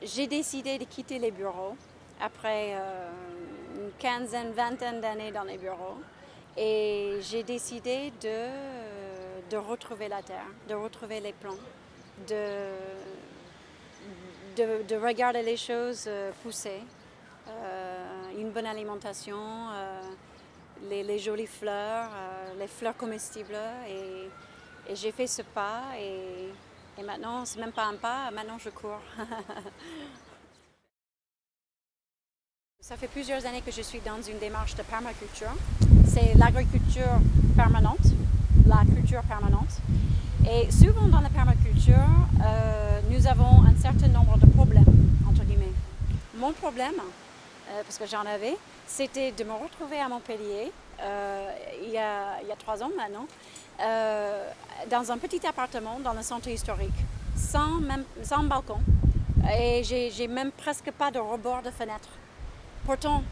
J'ai décidé de quitter les bureaux après une quinzaine, vingtaine d'années dans les bureaux et j'ai décidé de retrouver la terre, de retrouver les plants, de regarder les choses pousser, une bonne alimentation, les jolies fleurs, les fleurs comestibles et j'ai fait ce pas et maintenant, c'est même pas un pas, maintenant je cours. Ça fait plusieurs années que je suis dans une démarche de permaculture. C'est l'agriculture permanente, la culture permanente. Et souvent dans la permaculture, nous avons un certain nombre de problèmes, entre guillemets. Mon problème, parce que j'en avais, c'était de me retrouver à Montpellier, il y a 3 ans maintenant, dans un petit appartement dans le centre historique, sans balcon. Et j'ai même presque pas de rebord de fenêtre. Pourtant,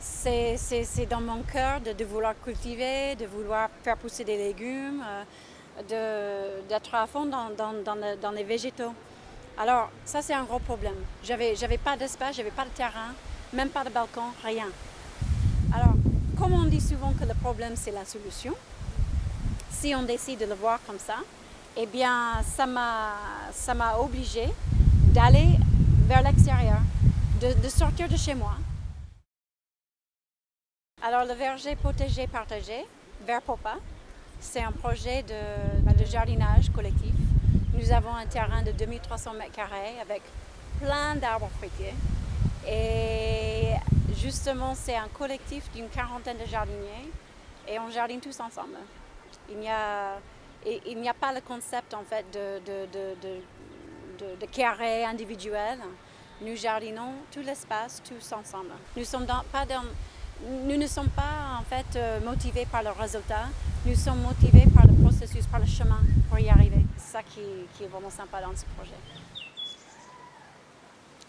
c'est dans mon cœur de vouloir cultiver, de vouloir faire pousser des légumes, d'être à fond dans les végétaux. Alors, ça c'est un gros problème. J'avais pas d'espace, j'avais pas de terrain, même pas de balcon, rien. Alors, comme on dit souvent que le problème c'est la solution, si on décide de le voir comme ça, eh bien, ça m'a obligée d'aller vers l'extérieur, de sortir de chez moi. Alors, le verger potager partagé, Verpopa, c'est un projet de jardinage collectif. Nous avons un terrain de 2300 m² avec plein d'arbres fruitiers. Et justement, c'est un collectif d'une quarantaine de jardiniers et on jardine tous ensemble. Il n'y a pas le concept en fait de carré individuel. Nous jardinons tout l'espace, tous ensemble. Nous ne sommes pas en fait motivés par le résultat, nous sommes motivés par le processus, par le chemin pour y arriver. C'est ça qui est vraiment sympa dans ce projet.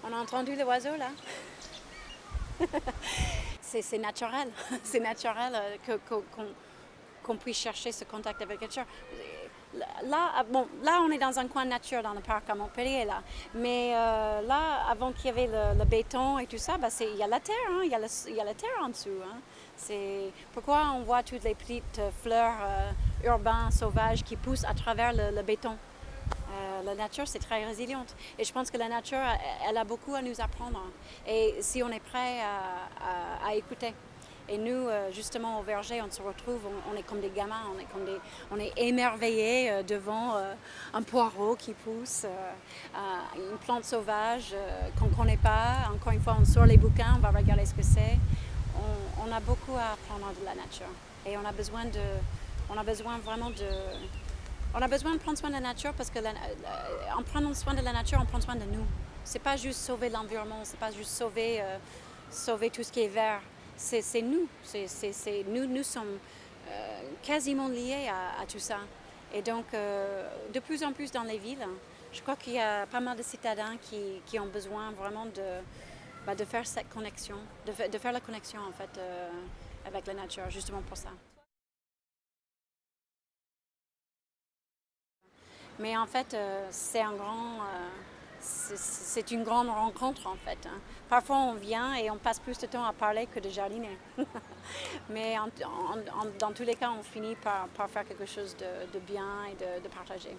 On a entendu l'oiseau là? C'est naturel, c'est naturel qu'on puisse chercher ce contact avec la nature. Là, on est dans un coin de nature dans le parc à Montpellier, là. Mais là, avant qu'il y avait le béton et tout ça, il y a la terre, hein, il y a la terre en dessous. Hein. C'est pourquoi on voit toutes les petites fleurs urbaines, sauvages qui poussent à travers le béton. La nature, c'est très résiliente. Et je pense que la nature, elle a beaucoup à nous apprendre. Et si on est prêt à écouter. Et nous, justement, au verger, on se retrouve, on est comme des gamins, on est émerveillés devant un poireau qui pousse, une plante sauvage qu'on ne connaît pas. Encore une fois, on sort les bouquins, on va regarder ce que c'est. On a beaucoup à apprendre de la nature. Et on a besoin vraiment on a besoin de prendre soin de la nature parce que en prenant soin de la nature, on prend soin de nous. C'est pas juste sauver l'environnement, c'est pas juste sauver tout ce qui est vert. C'est nous. Nous sommes quasiment liés à tout ça. Et donc, de plus en plus dans les villes, je crois qu'il y a pas mal de citadins qui ont besoin vraiment de faire cette connexion, de faire la connexion en fait avec la nature, justement pour ça. Mais en fait, c'est une grande rencontre en fait. Hein. Parfois on vient et on passe plus de temps à parler que de jardiner. Mais dans tous les cas, on finit par faire quelque chose de bien et de partager.